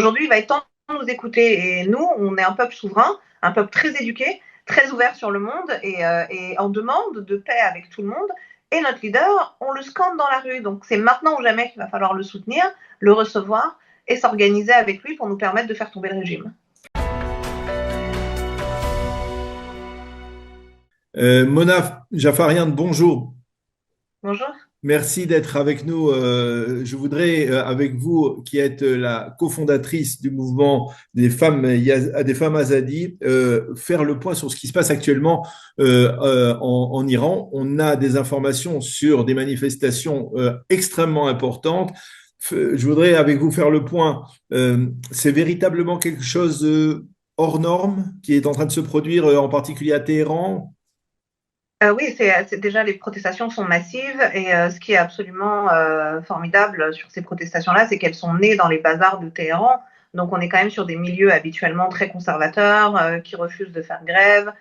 aujourd'hui, il va être temps de nous écouter. Et nous, on est un peuple souverain, un peuple très éduqué, très ouvert sur le monde et en demande de paix avec tout le monde. Et notre leader, on le scande dans la rue. Donc c'est maintenant ou jamais qu'il va falloir le soutenir, le recevoir et s'organiser avec lui pour nous permettre de faire tomber le régime. Mona Jafarian, bonjour. Bonjour. Merci d'être avec nous. Je voudrais, avec vous, qui êtes la cofondatrice du mouvement des femmes Azadi, faire le point sur ce qui se passe actuellement en Iran. On a des informations sur des manifestations extrêmement importantes. Je voudrais, avec vous, faire le point. C'est véritablement quelque chose hors norme qui est en train de se produire, en particulier à Téhéran. Oui, déjà les protestations sont massives et ce qui est absolument formidable sur ces protestations-là, c'est qu'elles sont nées dans les bazars de Téhéran. Donc on est quand même sur des milieux habituellement très conservateurs qui refusent de faire grève,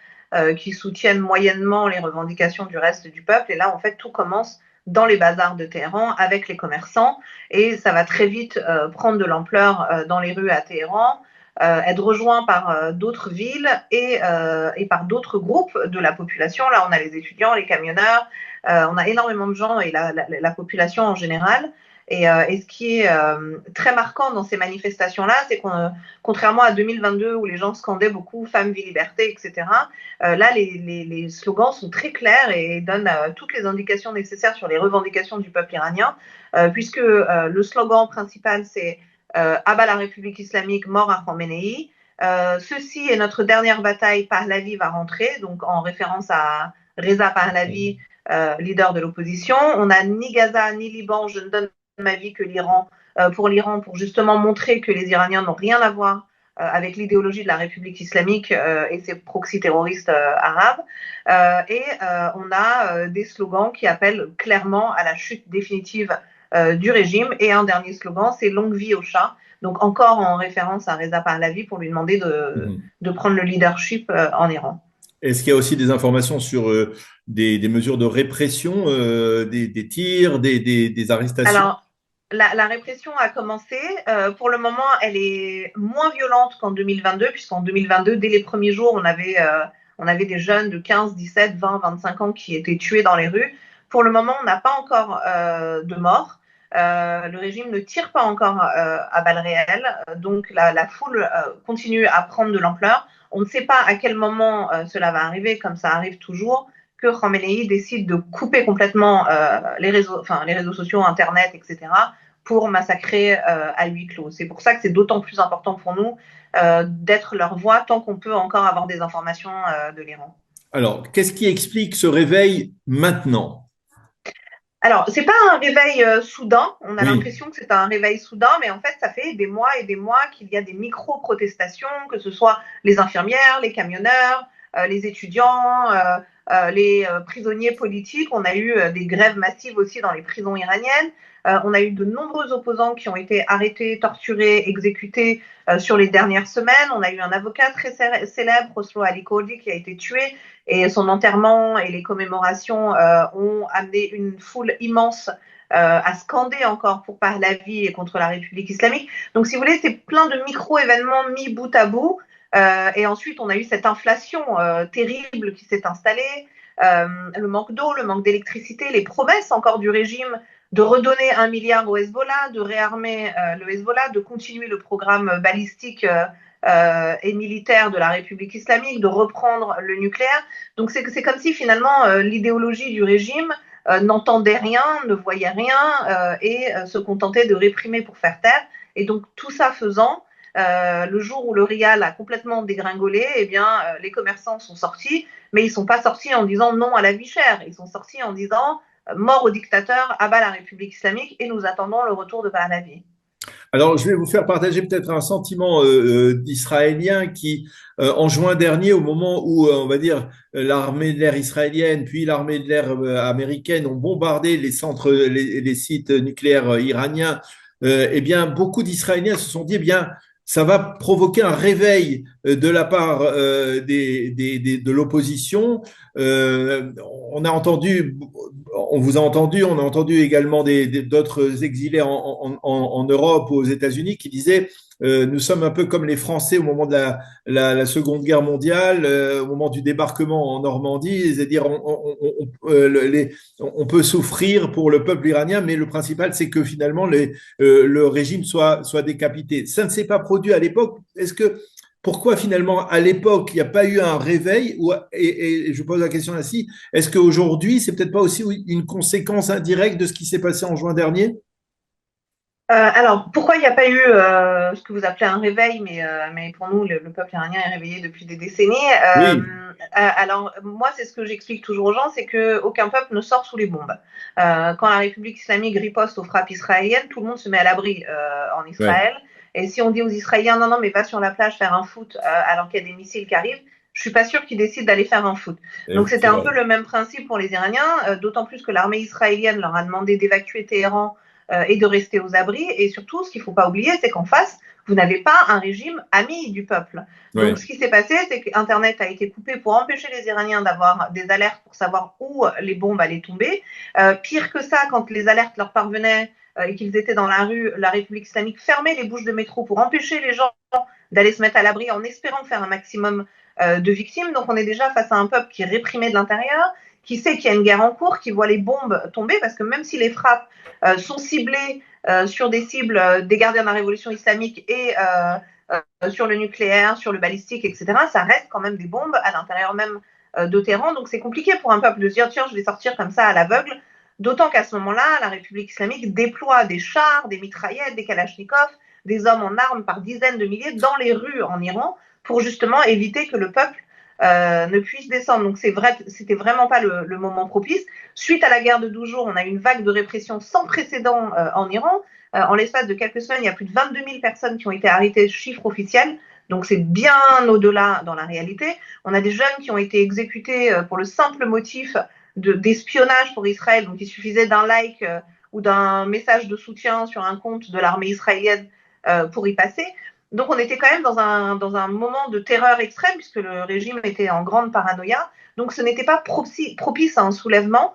qui soutiennent moyennement les revendications du reste du peuple. Et là, en fait, tout commence dans les bazars de Téhéran avec les commerçants et ça va très vite prendre de l'ampleur dans les rues à Téhéran, être rejoint par d'autres villes et par d'autres groupes de la population. Là, on a les étudiants, les camionneurs, on a énormément de gens et la population en général. Et ce qui est très marquant dans ces manifestations-là, c'est qu'on, contrairement à 2022 où les gens scandaient beaucoup "Femmes, vie, liberté", etc., là, les slogans sont très clairs et donnent toutes les indications nécessaires sur les revendications du peuple iranien, puisque le slogan principal, c'est "À bas la République islamique, mort à Khamenei". Ceci est notre dernière bataille, Pahlavi va rentrer, donc en référence à Reza Pahlavi, leader de l'opposition. On a ni Gaza ni Liban, je ne donne ma vie que l'Iran, pour justement montrer que les Iraniens n'ont rien à voir avec l'idéologie de la République islamique et ses proxys terroristes arabes. On a des slogans qui appellent clairement à la chute définitive du régime. Et un dernier slogan, c'est "Longue vie au chat". Donc encore en référence à Reza Pahlavi pour lui demander Mhm. de prendre le leadership en Iran. Est-ce qu'il y a aussi des informations sur des mesures de répression, des tirs, des arrestations? Alors, la répression a commencé. Pour le moment, elle est moins violente qu'en 2022, puisqu'en 2022, dès les premiers jours, on avait des jeunes de 15, 17, 20, 25 ans qui étaient tués dans les rues. Pour le moment, on n'a pas encore de morts. Le régime ne tire pas encore à balles réelles. Donc, la foule continue à prendre de l'ampleur. On ne sait pas à quel moment cela va arriver, comme ça arrive toujours, que Khamenei décide de couper complètement les réseaux sociaux, Internet, etc., pour massacrer à huis clos. C'est pour ça que c'est d'autant plus important pour nous d'être leur voix tant qu'on peut encore avoir des informations de l'Iran. Alors, qu'est-ce qui explique ce réveil maintenant? Alors, c'est pas un réveil soudain. On a Oui. l'impression que c'est un réveil soudain, mais en fait, ça fait des mois et des mois qu'il y a des micro-protestations, que ce soit les infirmières, les camionneurs, les étudiants, les prisonniers politiques. On a eu des grèves massives aussi dans les prisons iraniennes. On a eu de nombreux opposants qui ont été arrêtés, torturés, exécutés sur les dernières semaines. On a eu un avocat très célèbre, Khosrow Ali Khordi, qui a été tué et son enterrement et les commémorations ont amené une foule immense à scander encore pour Pahlavi et contre la République islamique. Donc, si vous voulez, c'est plein de micro-événements mis bout à bout. Et ensuite, on a eu cette inflation terrible qui s'est installée, le manque d'eau, le manque d'électricité, les promesses encore du régime de redonner 1 milliard au Hezbollah, de réarmer le Hezbollah, de continuer le programme balistique et militaire de la République islamique, de reprendre le nucléaire. Donc c'est comme si finalement l'idéologie du régime n'entendait rien, ne voyait rien et se contentait de réprimer pour faire taire. Et donc tout ça faisant, le jour où le rial a complètement dégringolé, eh bien, les commerçants sont sortis, mais ils ne sont pas sortis en disant non à la vie chère. Ils sont sortis en disant mort au dictateur, à bas la République islamique, et nous attendons le retour de Pahlavi. Alors, je vais vous faire partager peut-être un sentiment d'Israélien qui, en juin dernier, au moment où, on va dire, l'armée de l'air israélienne, puis l'armée de l'air américaine ont bombardé les centres, les sites nucléaires iraniens, eh bien, beaucoup d'Israéliens se sont dit, eh bien, ça va provoquer un réveil de la part de l'opposition. on a entendu, on vous a entendu, on a entendu également d'autres exilés en Europe ou aux États-Unis qui disaient nous sommes un peu comme les Français au moment de la Seconde Guerre mondiale, au moment du débarquement en Normandie, c'est-à-dire on peut souffrir pour le peuple iranien, mais le principal, c'est que finalement le régime soit décapité. Ça ne s'est pas produit à l'époque. Pourquoi finalement à l'époque il n'y a pas eu un réveil et je pose la question ainsi, est-ce qu'aujourd'hui c'est peut-être pas aussi une conséquence indirecte de ce qui s'est passé en juin dernier? Alors, pourquoi il n'y a pas eu ce que vous appelez un réveil, mais pour nous, le peuple iranien est réveillé depuis des décennies. Oui, Alors, moi, c'est ce que j'explique toujours aux gens, c'est qu'aucun peuple ne sort sous les bombes. Quand la République islamique riposte aux frappes israéliennes, tout le monde se met à l'abri en ouais, Israël. Et si on dit aux Israéliens, non, non, mais va sur la plage faire un foot alors qu'il y a des missiles qui arrivent, je suis pas sûre qu'ils décident d'aller faire un foot. Donc, c'était c'est un vrai. peu le même principe pour les Iraniens, d'autant plus que l'armée israélienne leur a demandé d'évacuer Téhéran et de rester aux abris. Et surtout, ce qu'il ne faut pas oublier, c'est qu'en face, vous n'avez pas un régime ami du peuple. Donc, Ouais, ce qui s'est passé, c'est qu'Internet a été coupé pour empêcher les Iraniens d'avoir des alertes pour savoir où les bombes allaient tomber. Pire que ça, quand les alertes leur parvenaient et qu'ils étaient dans la rue, la République islamique fermait les bouches de métro pour empêcher les gens d'aller se mettre à l'abri en espérant faire un maximum de victimes. Donc, on est déjà face à un peuple qui est réprimé de l'intérieur, qui sait qu'il y a une guerre en cours, qui voit les bombes tomber, parce que même si les frappes sont ciblés sur des cibles des gardiens de la révolution islamique et sur le nucléaire, sur le balistique, etc., ça reste quand même des bombes à l'intérieur même de Téhéran. Donc c'est compliqué pour un peuple de se dire tiens, je vais sortir comme ça à l'aveugle. D'autant qu'à ce moment-là, la République islamique déploie des chars, des mitraillettes, des kalachnikovs, des hommes en armes par dizaines de milliers dans les rues en Iran pour justement éviter que le peuple ne puisse descendre. Donc c'est vrai, c'était vraiment pas le moment propice. Suite à la guerre de 12 jours, on a eu une vague de répression sans précédent en Iran. En l'espace de quelques semaines, il y a plus de 22 000 personnes qui ont été arrêtées, chiffre officiel. Donc c'est bien au-delà dans la réalité. On a des jeunes qui ont été exécutés pour le simple motif d'espionnage pour Israël. Donc il suffisait d'un like ou d'un message de soutien sur un compte de l'armée israélienne pour y passer. Donc on était quand même dans un moment de terreur extrême puisque le régime était en grande paranoïa. Donc ce n'était pas propice à un soulèvement.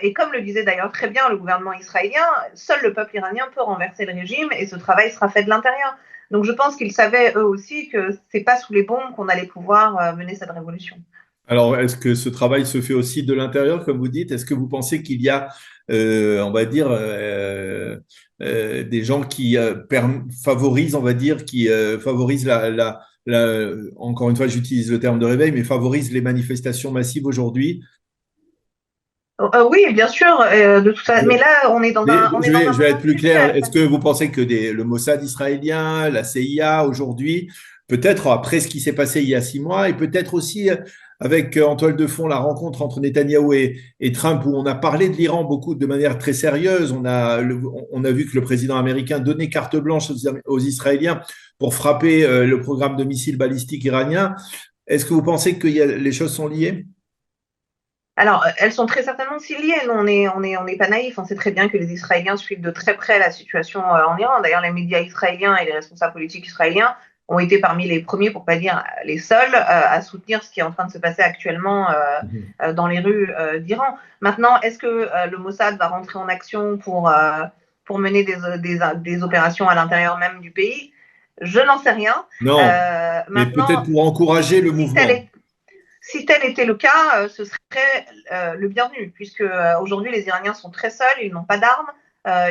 Et comme le disait d'ailleurs très bien le gouvernement israélien, seul le peuple iranien peut renverser le régime et ce travail sera fait de l'intérieur. Donc je pense qu'ils savaient eux aussi que c'est pas sous les bombes qu'on allait pouvoir mener cette révolution. alors, est-ce que ce travail se fait aussi de l'intérieur, comme vous dites? Est-ce que vous pensez qu'il y a, on va dire, des gens qui favorisent, on va dire, qui favorisent encore une fois, j'utilise le terme de réveil, mais favorisent les manifestations massives aujourd'hui? Oui, bien sûr, de toute façon. Mais là, Mais on est dans un je vais moment être plus clair. crucial. Est-ce que vous pensez que le Mossad israélien, la CIA aujourd'hui, peut-être après ce qui s'est passé il y a 6 mois, et peut-être aussi avec en toile de fond la rencontre entre Netanyahou et Trump, où on a parlé de l'Iran beaucoup de manière très sérieuse, on a vu que le président américain donnait carte blanche aux Israéliens pour frapper le programme de missiles balistiques iranien. Est-ce que vous pensez que les choses sont liées? Alors, elles sont très certainement aussi liées. Nous, on n'est pas naïfs. On sait très bien que les Israéliens suivent de très près la situation en Iran. D'ailleurs, les médias israéliens et les responsables politiques israéliens ont été parmi les premiers, pour pas dire les seuls, à soutenir ce qui est en train de se passer actuellement Mhm. dans les rues d'Iran. Maintenant, est-ce que le Mossad va rentrer en action pour mener des opérations à l'intérieur même du pays? Je n'en sais rien. Non, mais peut-être Maintenant, pour encourager le si tel mouvement. est si tel était le cas, ce serait le bienvenu, puisque aujourd'hui les Iraniens sont très seuls, ils n'ont pas d'armes,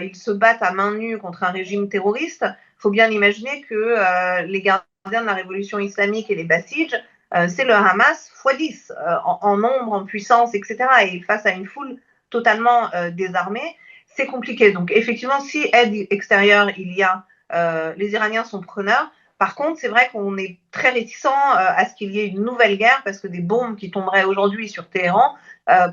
ils se battent à main nue contre un régime terroriste. Il faut bien imaginer que les gardiens de la révolution islamique et les Bassidj, c'est le Hamas x 10 en nombre, en puissance, etc. Et face à une foule totalement désarmée, c'est compliqué. Donc effectivement, si aide extérieure il y a, les Iraniens sont preneurs. Par contre, c'est vrai qu'on est très réticent à ce qu'il y ait une nouvelle guerre parce que des bombes qui tomberaient aujourd'hui sur Téhéran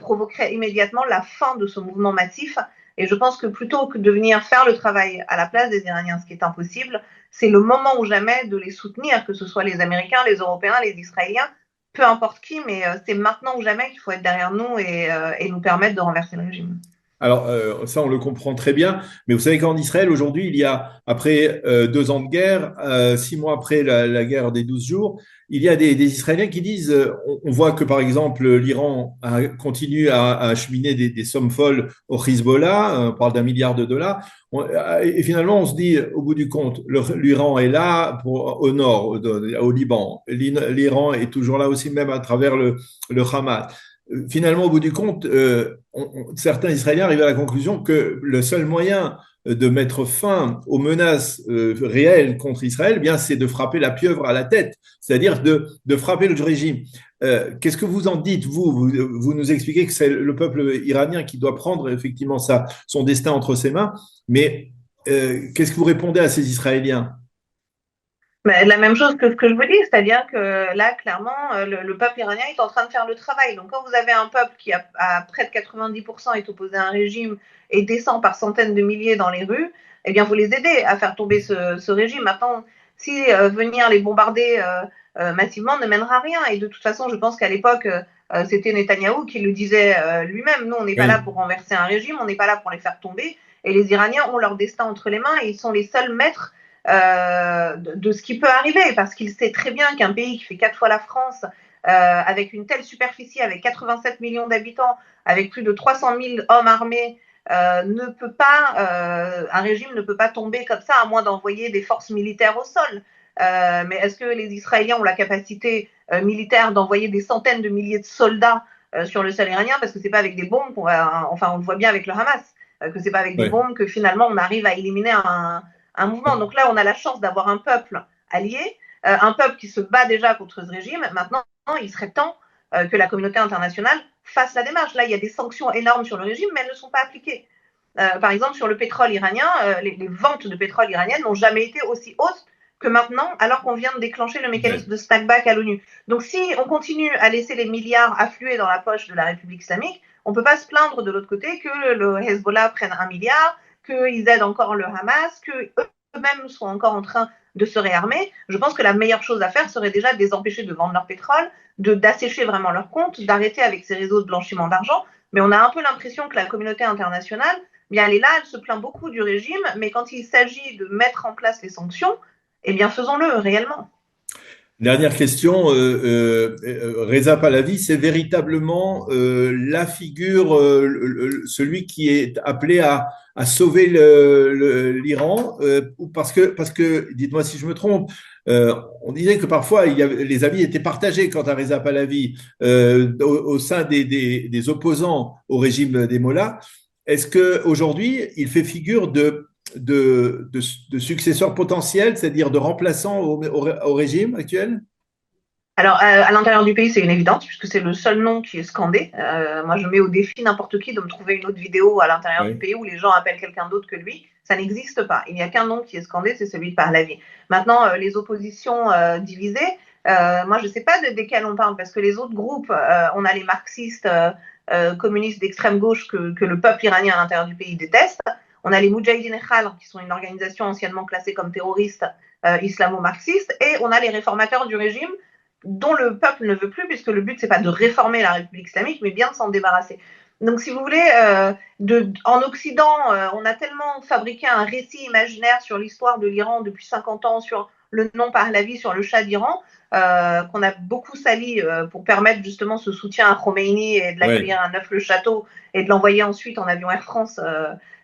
provoqueraient immédiatement la fin de ce mouvement massif. Et je pense que plutôt que de venir faire le travail à la place des Iraniens, ce qui est impossible, c'est le moment ou jamais de les soutenir, que ce soit les Américains, les Européens, les Israéliens, peu importe qui, mais c'est maintenant ou jamais qu'il faut être derrière nous et nous permettre de renverser le régime. Alors, ça, on le comprend très bien. Mais vous savez qu'en Israël, aujourd'hui, il y a, après 2 ans de guerre, 6 mois après la guerre des 12 jours, il y a des Israéliens qui disent, on voit que, par exemple, l'Iran continue à acheminer des sommes folles au Hezbollah, on parle d'1 milliard de dollars. Et finalement, on se dit, au bout du compte, l'Iran est là au nord, au Liban. L'Iran est toujours là aussi, même à travers le Hamas. Finalement, au bout du compte, certains Israéliens arrivent à la conclusion que le seul moyen de mettre fin aux menaces réelles contre Israël, eh bien, c'est de frapper la pieuvre à la tête, c'est-à-dire de frapper le régime. Qu'est-ce que vous en dites, vous nous expliquez que c'est le peuple iranien qui doit prendre effectivement son destin entre ses mains, mais qu'est-ce que vous répondez à ces Israéliens? Mais la même chose que ce que je vous dis, c'est-à-dire que là, clairement, le peuple iranien est en train de faire le travail. Donc, quand vous avez un peuple qui, à près de 90%, est opposé à un régime et descend par centaines de milliers dans les rues, eh bien, vous les aidez à faire tomber ce régime. Maintenant, si venir les bombarder massivement ne mènera à rien. Et de toute façon, je pense qu'à l'époque, c'était Netanyahou qui le disait lui-même. Nous, on n'est pas là Oui, pour renverser un régime, on n'est pas là pour les faire tomber. Et les Iraniens ont leur destin entre les mains et ils sont les seuls maîtres de ce qui peut arriver, parce qu'il sait très bien qu'un pays qui fait 4 fois la France, avec une telle superficie, avec 87 millions d'habitants, avec plus de 300 000 hommes armés, ne peut pas, un régime ne peut pas tomber comme ça, à moins d'envoyer des forces militaires au sol. Mais est-ce que les Israéliens ont la capacité militaire d'envoyer des centaines de milliers de soldats sur le sol iranien? Parce que c'est pas avec des bombes qu'on va, enfin, on le voit bien avec le Hamas, que c'est pas avec des oui. bombes que finalement on arrive à éliminer un mouvement. Donc là, on a la chance d'avoir un peuple allié, un peuple qui se bat déjà contre ce régime. Maintenant, il serait temps que la communauté internationale fasse la démarche. Là, il y a des sanctions énormes sur le régime, mais elles ne sont pas appliquées. Par exemple, sur le pétrole iranien, les ventes de pétrole iraniennes n'ont jamais été aussi hautes que maintenant, alors qu'on vient de déclencher le mécanisme Oui. de snapback à l'ONU. Donc, si on continue à laisser les milliards affluer dans la poche de la République islamique, on ne peut pas se plaindre de l'autre côté que le Hezbollah prenne 1 milliard, qu'ils aident encore le Hamas, que eux-mêmes sont encore en train de se réarmer. Je pense que la meilleure chose à faire serait déjà de les empêcher de vendre leur pétrole, d'assécher vraiment leurs comptes, d'arrêter avec ces réseaux de blanchiment d'argent. Mais on a un peu l'impression que la communauté internationale, bien, elle est là, elle se plaint beaucoup du régime, mais quand il s'agit de mettre en place les sanctions, eh bien, faisons-le réellement. Dernière question, Reza Pahlavi, c'est véritablement la figure, celui qui est appelé à sauver l'Iran, parce que, dites-moi si je me trompe, on disait que parfois les avis étaient partagés quant à Reza Pahlavi au sein des opposants au régime des Mollahs. Est-ce qu'aujourd'hui, il fait figure de successeur potentiel, c'est-à-dire de remplaçant au régime actuel? Alors, à l'intérieur du pays, c'est une évidence, puisque c'est le seul nom qui est scandé. Moi, je mets au défi n'importe qui de me trouver une autre vidéo à l'intérieur du Oui, pays où les gens appellent quelqu'un d'autre que lui. Ça n'existe pas. Il n'y a qu'un nom qui est scandé, c'est celui de Pahlavi. Maintenant, les oppositions divisées, moi, je ne sais pas desquelles on parle, parce que les autres groupes, on a les marxistes communistes d'extrême gauche que le peuple iranien à l'intérieur du pays déteste. On a les Moudjahidine Echal, qui sont une organisation anciennement classée comme terroriste islamo-marxiste, et on a les réformateurs du régime, dont le peuple ne veut plus, puisque le but, c'est pas de réformer la République islamique, mais bien de s'en débarrasser. Donc, si vous voulez, en Occident, on a tellement fabriqué un récit imaginaire sur l'histoire de l'Iran depuis 50 ans, sur le nom Pahlavi, sur le Shah d'Iran, qu'on a beaucoup sali pour permettre justement ce soutien à Khomeini et de oui. l'accueillir à Neuf-le-Château et de l'envoyer ensuite en avion Air France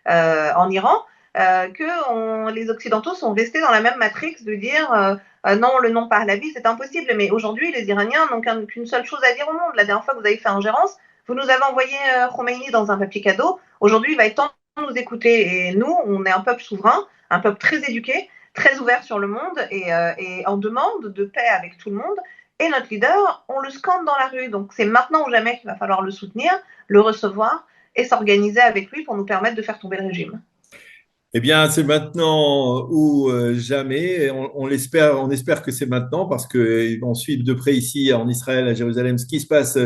en Iran, que les Occidentaux sont restés dans la même matrix de dire non, le non Pahlavi, c'est impossible. Mais aujourd'hui, les Iraniens n'ont qu'une seule chose à dire au monde. La dernière fois que vous avez fait ingérence, vous nous avez envoyé Khomeini dans un papier cadeau. Aujourd'hui, il va être temps de nous écouter. Et nous, on est un peuple souverain, un peuple très éduqué, très ouvert sur le monde et en demande de paix avec tout le monde. Et notre leader, on le scande dans la rue. Donc c'est maintenant ou jamais qu'il va falloir le soutenir, le recevoir et s'organiser avec lui pour nous permettre de faire tomber le régime. Eh bien, c'est maintenant ou jamais. On espère que c'est maintenant parce qu'ils vont suivre de près ici en Israël, à Jérusalem, ce qui se passe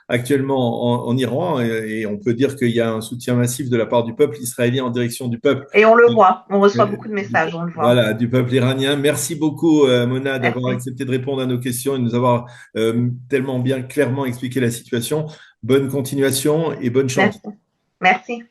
actuellement en Iran. Et on peut dire qu'il y a un soutien massif de la part du peuple israélien en direction du peuple, Et on le voit, on reçoit euh, beaucoup de messages, on le voit. voilà, du peuple iranien. Merci beaucoup, Mona, d'avoir Merci. accepté de répondre à nos questions et de nous avoir tellement bien clairement expliqué la situation. Bonne continuation et bonne chance. Merci. Merci.